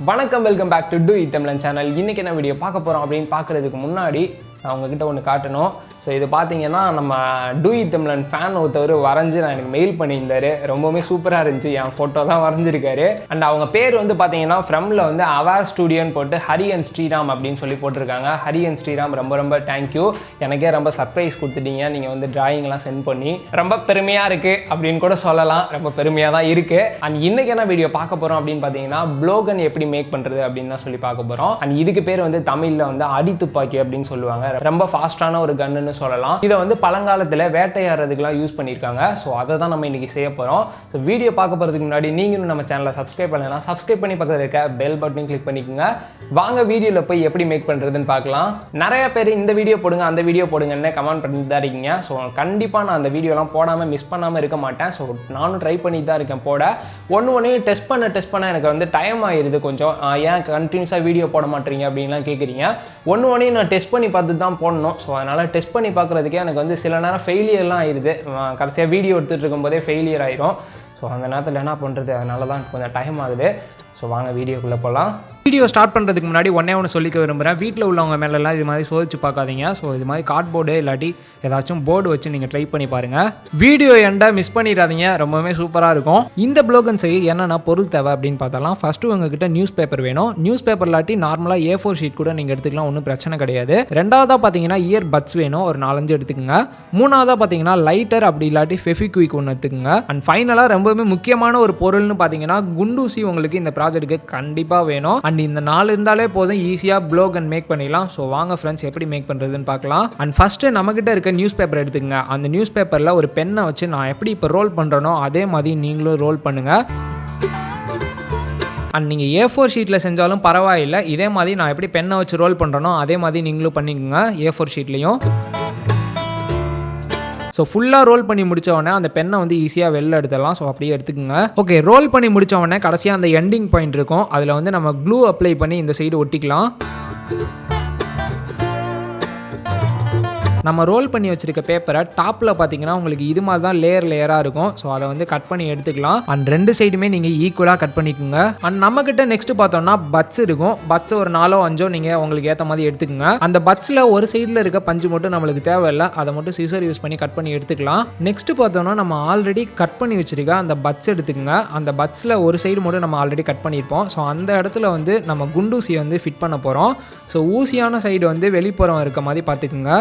வணக்கம், welcome back to தமிழன் channel. இன்றைக்கி என்ன வீடியோ பார்க்க போகிறோம் அப்படின்னு பார்க்குறதுக்கு முன்னாடி நான் உங்ககிட்ட ஒன்று காட்டணும். ஸோ இது பார்த்தீங்கன்னா நம்ம தமிழன் ஃபேன் ஒருத்தவர் வரைஞ்சி நான் எனக்கு மெயில் பண்ணியிருந்தார். ரொம்பவுமே சூப்பராக இருந்துச்சு. என் ஃபோட்டோ தான் வரைஞ்சிருக்காரு. அண்ட் அவங்க பேர் வந்து பார்த்தீங்கன்னா ஃப்ரம்மில் வந்து அவார் ஸ்டூடியோன்னு போட்டு ஹரி அண்ட் ஸ்ரீராம் அப்படின்னு சொல்லி போட்டிருக்காங்க. ஹரி அண்ட் ஸ்ரீராம் ரொம்ப ரொம்ப தேங்க்யூ. எனக்கே ரொம்ப சர்ப்ரைஸ் கொடுத்துட்டீங்க. நீங்கள் வந்து டிராயிங்லாம் சென்ட் பண்ணி ரொம்ப பெருமையாக இருக்குது அப்படின்னு கூட சொல்லலாம். ரொம்ப பெருமையாக தான் இருக்குது. அண்ட் இன்றைக்கி என்ன வீடியோ பார்க்க போகிறோம் அப்படின்னு பார்த்தீங்கன்னா ப்ளோகன் எப்படி மேக் பண்ணுறது அப்படின்னு தான் சொல்லி பார்க்க போகிறோம். அண்ட் இதுக்கு பேர் வந்து தமிழில் வந்து அடித்துப்பாக்கி அப்படின்னு சொல்லுவாங்க. ரொம்ப ஃபாஸ்ட்டான ஒரு கன்னுன்னு சொல்லலாம். இதை வந்து பழங்காலத்தில் வேட்டையாடுறதுக்குலாம் யூஸ் பண்ணியிருக்காங்க. ஸோ அதை தான் நம்ம இன்றைக்கி செய்ய போகிறோம். ஸோ வீடியோ பார்க்க போகிறதுக்கு முன்னாடி நீங்களும் நம்ம சேனலை சப்ஸ்கிரைப் பண்ணலாம். சப்ஸ்கிரைப் பண்ணி பக்கத்தில் இருக்க பெல் பட்டனையும் கிளிக் பண்ணிக்கோங்க. வாங்க வீடியோவில் போய் எப்படி மேக் பண்ணுறதுன்னு பார்க்கலாம். நிறைய பேர் இந்த வீடியோ போடுங்க அந்த வீடியோ போடுங்கன்னு கமெண்ட் பண்ணிட்டு தான் இருக்கீங்க. ஸோ கண்டிப்பாக நான் அந்த வீடியோலாம் போடாமல் மிஸ் பண்ணாமல் இருக்க மாட்டேன். ஸோ நானும் ட்ரை பண்ணிட்டு தான் இருக்கேன் போட. ஒன்றையும் டெஸ்ட் பண்ண எனக்கு வந்து டைம் ஆகிடுது கொஞ்சம். ஏன் கண்டினியூஸாக வீடியோ போட மாட்டீங்க அப்படின்லாம் கேட்குறீங்க. ஒன்றையும் நான் டெஸ்ட் பண்ணி பார்த்து தான் போடணும். ஸோ அதனால் டெஸ்ட் பண்ணி பார்க்குறதுக்கே எனக்கு வந்து சில நேரம் ஃபெயிலியர்லாம் ஆயிடுது. கடைசியாக வீடியோ எடுத்துகிட்டு இருக்கும்போதே ஃபெயிலியர் ஆயிரும். ஸோ அந்த நேரத்தில் என்ன பண்ணுறது, அதனால தான் கொஞ்சம் டைம் ஆகுது. ஸோ வாங்க வீடியோக்குள்ளே போகலாம். வீடியோ ஸ்டார்ட் பண்ணுறதுக்கு முன்னாடி ஒன்று சொல்லிக்க விரும்புகிறேன். வீட்டில் உள்ளவங்க மேலெல்லாம் இது மாதிரி சோதிச்சு பார்க்காதீங்க. ஸோ இது மாதிரி கார்ட்போர்டு இல்லாட்டி ஏதாச்சும் போர்டு வச்சு நீங்கள் ட்ரை பண்ணி பாருங்கள். வீடியோ எண்டை மிஸ் பண்ணிடாதீங்க. ரொம்பவே சூப்பராக இருக்கும். இந்த ப்ளோகன் செய்ய என்னென்ன பொருள் தேவை அப்படின்னு பார்த்தாலாம். ஃபஸ்ட்டு உங்ககிட்ட நியூஸ் பேப்பர் வேணும். நியூஸ் பேப்பர் இல்லாட்டி நார்மலாக A4 ஷீட் கூட நீங்கள் எடுத்துக்கலாம், ஒன்றும் பிரச்சனை கிடையாது. ரெண்டாவதாக பார்த்தீங்கன்னா இயர் பட்ஸ் வேணும், ஒரு 4-5 எடுத்துக்கோங்க. மூணாவதாக பார்த்தீங்கன்னா லைட்டர் அப்படி இல்லாட்டி ஃபெவிக்விக் ஒன்று எடுத்துக்கோங்க. அண்ட் ஃபைனலாக ரொம்பவே முக்கியமான ஒரு பொருள்னு பார்த்தீங்கன்னா குண்டூசி உங்களுக்கு இந்த ப்ராஜெக்ட்டுக்கு கண்டிப்பாக வேணும். அண்ட் இந்த 4 இருந்தாலே போதும், ஈஸியாக ப்ளோகன் மேக் பண்ணிடலாம். ஸோ வாங்க ஃப்ரெண்ட்ஸ் எப்படி மேக் பண்ணுறதுன்னு பார்க்கலாம். அண்ட் ஃபஸ்ட்டு நம்மகிட்ட இருக்க நியூஸ் பேப்பர் எடுத்துக்கங்க. அந்த நியூஸ் பேப்பரில் ஒரு பென்னை வச்சு நான் எப்படி இப்போ ரோல் பண்ணுறனோ அதே மாதிரி நீங்களும் ரோல் பண்ணுங்கள். அண்ட் நீங்கள் A4 ஷீட்டில் செஞ்சாலும் பரவாயில்லை. இதே மாதிரி நான் எப்படி பென்னை வச்சு ரோல் பண்ணுறனோ அதே மாதிரி நீங்களும் பண்ணிக்கோங்க A4 ஷீட்லேயும். ஸோ ஃபுல்லாக ரோல் பண்ணி முடித்த உடனே அந்த பெண்ணை வந்து ஈஸியாக வெளில எடுத்துடலாம். ஸோ அப்படியே எடுத்துக்கோங்க. ஓகே, ரோல் பண்ணி முடித்த உடனே கடைசியாக அந்த எண்டிங் பாயிண்ட் இருக்கும். அதில் வந்து நம்ம க்ளூ அப்ளை பண்ணி இந்த சைடு ஒட்டிக்கலாம். நம்ம ரோல் பண்ணி வச்சிருக்க பேப்பரை டாப்பில் பார்த்தீங்கன்னா உங்களுக்கு இது மாதிரி தான் லேயராக இருக்கும். ஸோ அதை வந்து கட் பண்ணி எடுத்துக்கலாம். அண்ட் 2 சைடுமே நீங்கள் ஈக்குவலாக கட் பண்ணிக்கோங்க. அண்ட் நம்மக்கிட்ட நெக்ஸ்ட் பார்த்தோம்னா பட்ஸ் இருக்கும். பட்ஸ் ஒரு 4-5 நீங்கள் உங்களுக்கு ஏற்ற மாதிரி எடுத்துக்கோங்க. அந்த பட்ஸில் ஒரு சைடில் இருக்க பஞ்சு மட்டும் நம்மளுக்கு தேவையில்லை. அதை மட்டும் சிசர் யூஸ் பண்ணி கட் பண்ணி எடுத்துக்கலாம். நெக்ஸ்ட் பார்த்தோம்னா நம்ம ஆல்ரெடி கட் பண்ணி வச்சிருக்க அந்த பட்ஸ் எடுத்துக்கோங்க. அந்த பட்ஸில் ஒரு சைடு மட்டும் நம்ம ஆல்ரெடி கட் பண்ணியிருப்போம். ஸோ அந்த இடத்துல வந்து நம்ம குண்டூசியை வந்து ஃபிட் பண்ண போகிறோம். ஸோ ஊசியான சைடு வந்து வெளிப்புறம் இருக்க மாதிரி பார்த்துக்குங்க.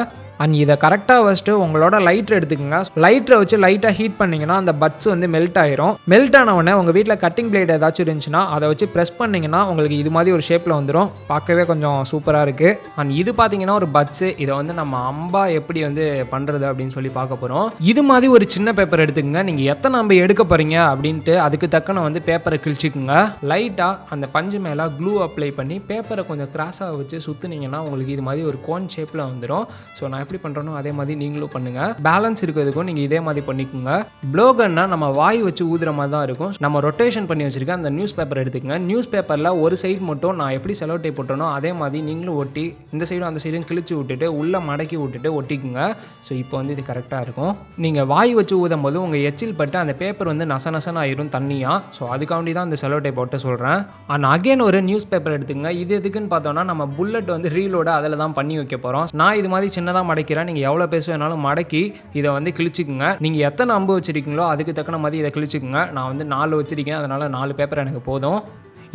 அண்ட் இதை கரெக்டாக வச்சுட்டு உங்களோட லைட்டர் எடுத்துக்கோங்க. லைட்டரை வச்சு லைட்டாக ஹீட் பண்ணிங்கன்னா அந்த பட்ஸ் வந்து மெல்ட் ஆயிரும். மெல்ட் ஆனவுடனே உங்கள் வீட்டில் கட்டிங் பிளேட் ஏதாச்சும் இருந்துச்சுன்னா அதை வச்சு ப்ரெஸ் பண்ணிங்கன்னா உங்களுக்கு இது மாதிரி ஒரு ஷேப்பில் வந்துடும். பார்க்கவே கொஞ்சம் சூப்பராக இருக்குது. அண்ட் இது பார்த்தீங்கன்னா ஒரு பட்ஸு. இதை வந்து நம்ம அம்பா எப்படி வந்து பண்ணுறது அப்படின்னு சொல்லி பார்க்க போகிறோம். இது மாதிரி ஒரு சின்ன பேப்பர் எடுத்துக்கோங்க. நீங்கள் எத்தனை அம்பை எடுக்க போகிறீங்க அப்படின்ட்டு அதுக்கு தக்கன வந்து பேப்பரை கிழிச்சிக்குங்க. லைட்டாக அந்த பஞ்சு மேலே க்ளூ அப்ளை பண்ணி பேப்பரை கொஞ்சம் கிராஸாக வச்சு சுற்றுனீங்கன்னா உங்களுக்கு இது மாதிரி ஒரு கோன் ஷேப்பில் வந்துடும். ஸோ நான் எப்படி பண்ணுறனோ அதே மாதிரி நீங்களும் பண்ணுங்க. பேலன்ஸ் இருக்கிறதுக்கும் நீங்கள் இதே மாதிரி பண்ணிக்கோங்க. ப்ளோகன்னா நம்ம வாய் வச்சு ஊதுற மாதிரி தான் இருக்கும். நம்ம ரொட்டேஷன் பண்ணி வச்சிருக்க அந்த நியூஸ் பேப்பர் எடுத்துக்கங்க. நியூஸ் பேப்பரில் ஒரு சைடு மட்டும் நான் எப்படி செலோ டேப் போட்டனோ அதே மாதிரி நீங்களும் ஒட்டி இந்த சைடும் அந்த சைடும் கிழிச்சு விட்டுட்டு உள்ளே மடக்கி விட்டுட்டு ஒட்டிக்குங்க. ஸோ இப்போ வந்து இது கரெக்டாக இருக்கும். நீங்கள் வாய் வச்சு ஊதும் போது உங்கள் எச்சில் பட்டு அந்த பேப்பர் வந்து நசநசன்னு ஆயிரும் தண்ணியாக. ஸோ அதுக்காண்டி தான் அந்த செலோ டேப் போட்டு சொல்கிறேன். அண்ட் அகைன் ஒரு நியூஸ் பேப்பர் எடுத்துக்கங்க. இது எதுக்குன்னு பார்த்தோன்னா நம்ம புல்லட் வந்து ரீலோட அதில் தான் பண்ணி வைக்க போகிறோம். நான் இது மாதிரி சின்னதாக மடக்கிறேன். நீங்கள் எவ்வளோ பேச வேணாலும் மடக்கி இதை வந்து கிழிச்சிக்குங்க. நீங்கள் எத்தனை அம்பு வச்சுருக்கீங்களோ அதுக்கு தக்கன மாதிரி இதை கிழிச்சிக்குங்க. நான் வந்து 4 வச்சுருக்கேன். அதனால் 4 பேப்பர் எனக்கு போதும்.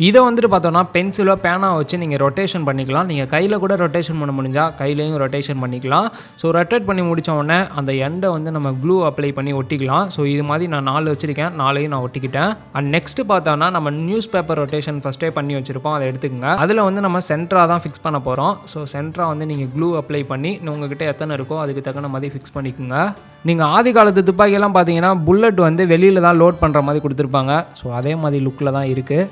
இதை வந்துட்டு பார்த்தோன்னா பென்சிலோ பேனாக வச்சு நீங்கள் ரொட்டேஷன் பண்ணிக்கலாம். நீங்கள் கையில் கூட ரொட்டேஷன் பண்ண முடிஞ்சால் கையிலையும் ரொட்டேஷன் பண்ணிக்கலாம். ஸோ ரொட்டேட் பண்ணி முடித்த உடனே அந்த எண்டை வந்து நம்ம க்ளூ அப்ளை பண்ணி ஒட்டிக்கலாம். ஸோ இது மாதிரி நான் 4 வச்சுருக்கேன். 4ஐயும் நான் ஒட்டிக்கிட்டேன். அண்ட் நெக்ஸ்ட்டு பார்த்தோன்னா நம்ம நியூஸ் பேப்பர் ரொட்டேஷன் ஃபஸ்ட்டே பண்ணி வச்சுருப்போம். அதை எடுத்துக்கோங்க. அதில் வந்து நம்ம சென்டராக தான் ஃபிக்ஸ் பண்ண போகிறோம். ஸோ சென்டராக வந்து நீங்கள் க்ளூ அப்ளை பண்ணி உங்ககிட்ட எத்தனை இருக்கோ அதுக்கு தக்கன மாதிரி ஃபிக்ஸ் பண்ணிக்கோங்க. நீங்கள் ஆதி காலத்து துப்பாக்கியெல்லாம் பார்த்தீங்கன்னா புல்லட் வந்து வெளியில் தான் லோட் பண்ணுற மாதிரி கொடுத்துருப்பாங்க. ஸோ அதே மாதிரி லுக்கில் தான் இருக்குது.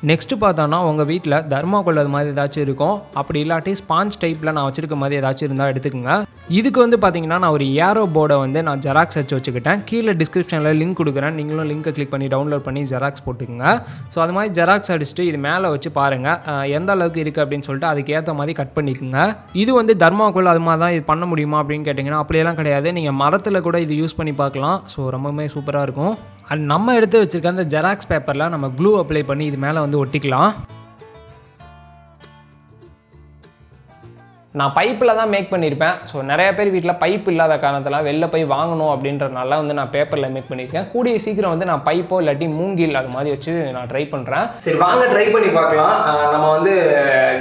நெக்ஸ்ட்டு பார்த்தோன்னா உங்கள் வீட்டில் தர்மாக்கோல் அது மாதிரி ஏதாச்சும் இருக்கும். அப்படி இல்லாட்டி ஸ்பாஞ்ச் டைப்பில் நான் வச்சுருக்க மாதிரி ஏதாச்சும் இருந்தால் எடுத்துக்கோங்க. இதுக்கு வந்து பார்த்தீங்கன்னா நான் ஒரு ஏரோ போர்டை வந்து நான் ஜெராக்ஸ் வச்சு வச்சுக்கிட்டேன். கீழே டிஸ்கிரிப்ஷனில் லிங்க் கொடுக்குறேன். நீங்களும் லிங்கை கிளிக் பண்ணி டவுன்லோட் பண்ணி ஜெராக்ஸ் போட்டுக்கோங்க. ஸோ அது மாதிரி ஜெராக்ஸ் அடிச்சுட்டு இது மேலே வச்சு பாருங்கள் எந்த அளவுக்கு இருக்குது அப்படின்னு சொல்லிட்டு அதுக்கு ஏற்ற மாதிரி கட் பண்ணிக்கோங்க. இது வந்து தர்மாக்கோல் அது மாதிரி தான் இது பண்ண முடியுமா அப்படின்னு கேட்டிங்கன்னா அப்படியெல்லாம் கிடையாது. நீங்கள் மரத்தில் கூட இது யூஸ் பண்ணி பார்க்கலாம். ஸோ ரொம்பவே சூப்பராக இருக்கும். அண்ட் நம்ம எடுத்து வச்சுருக்க அந்த ஜெராக்ஸ் பேப்பரில் நம்ம க்ளூ அப்ளை பண்ணி இது மேலே வந்து ஒட்டிக்கலாம். நான் பைப்பில் தான் மேக் பண்ணியிருப்பேன். ஸோ நிறைய பேர் வீட்டில் பைப் இல்லாத காரணத்தில் வெளில போய் வாங்கணும் அப்படின்றதுனால வந்து நான் பேப்பரில் மேக் பண்ணியிருக்கேன். கூடிய சீக்கிரம் வந்து நான் பைப்போ இல்லாட்டி மூங்கில் அது மாதிரி வச்சு நான் ட்ரை பண்ணுறேன். சரி வாங்க ட்ரை பண்ணி பார்க்கலாம். நம்ம வந்து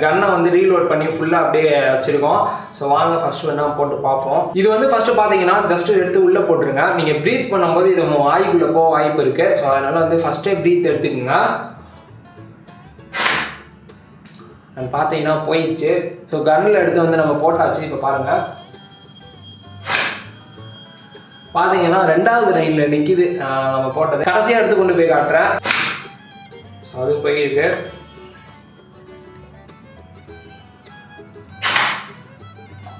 கன்னை வந்து ரீலோட் பண்ணி ஃபுல்லாக அப்படியே வச்சுருக்கோம். ஸோ வாங்க ஃபஸ்ட்டு வேணால் போட்டு பார்ப்போம். இது வந்து ஃபஸ்ட்டு பார்த்தீங்கன்னா ஜஸ்ட்டு எடுத்து உள்ளே போட்டுருங்க. நீங்கள் ப்ரீத் பண்ணும்போது இது வாய்க்குள்ளே போக வாய்ப்பு இருக்குது. ஸோ அதனால் வந்து ஃபஸ்ட்டே ப்ரீத் எடுத்துக்கோங்க. அண்ட் பார்த்தீங்கன்னா போயிடுச்சு. ஸோ கன்னில் எடுத்து வந்து நம்ம போட்டாச்சு. இப்போ பாருங்கள், பார்த்தீங்கன்னா 2வது லைனில் நிற்கிது நம்ம போட்டது. கடைசியாக எடுத்து கொண்டு போய் காட்டுறேன். அது போயிருக்கு.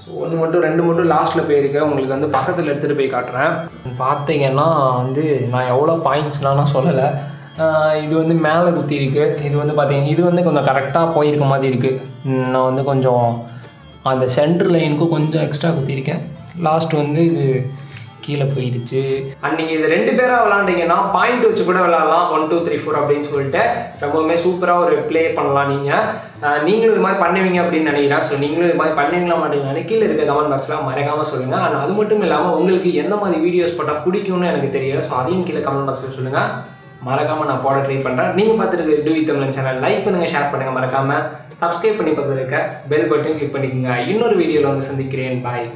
ஸோ 1 மட்டும் 2 மட்டும் லாஸ்ட்டில் போயிருக்கு. உங்களுக்கு வந்து பக்கத்தில் எடுத்துகிட்டு போய் காட்டுறேன். பார்த்தீங்கன்னா வந்து நான் எவ்வளோ பாயிண்ட்ஸ்லாம் நான் சொல்லலை. இது வந்து மேலே குத்தி இருக்குது. இது வந்து பார்த்தீங்கன்னா இது வந்து கொஞ்சம் கரெக்டாக போயிருக்க மாதிரி இருக்குது. நான் வந்து கொஞ்சம் அந்த சென்ட்ரு லைனுக்கும் கொஞ்சம் எக்ஸ்ட்ரா குத்திருக்கேன். லாஸ்ட் வந்து இது கீழே போயிடுச்சு. அண்ட் நீங்கள் இது 2 பேராக விளாண்டிங்கன்னா பாயிண்ட் வச்சு கூட விளாட்லாம். 1 2 3 4 அப்படின்னு சொல்லிட்டு ரொம்பவுமே சூப்பராக ஒரு ப்ளே பண்ணலாம். நீங்களும் இது மாதிரி பண்ணுவீங்க அப்படின்னு நினைக்கிறேன். ஸோ நீங்களும் இது மாதிரி பண்ணுவீங்களா மாட்டீங்கன்னு கீழே இருக்க கமெண்ட் பாக்ஸில் மறக்காமல் சொல்லுங்கள். அண்ட் அது மட்டும் இல்லாமல் உங்களுக்கு எந்த மாதிரி வீடியோஸ் போட்டால் பிடிக்கும்னு எனக்கு தெரியல. ஸோ அதையும் கீழே கமெண்ட் பாக்ஸில் சொல்லுங்கள். மறக்காமல் நான் போட ட்ரை பண்ணுறேன். நீங்கள் பார்த்துருக்க டூ வித் தமிழன் சேனல் லைக் பண்ணுங்கள், ஷேர் பண்ணுங்கள், மறக்காமல் சப்ஸ்கிரைப் பண்ணி பக்கத்தில் இருக்க பெல் பட்டன் கிளிக் பண்ணிக்கோங்க. இன்னொரு வீடியோவில் வந்து சந்திக்கிறேன். பாய்.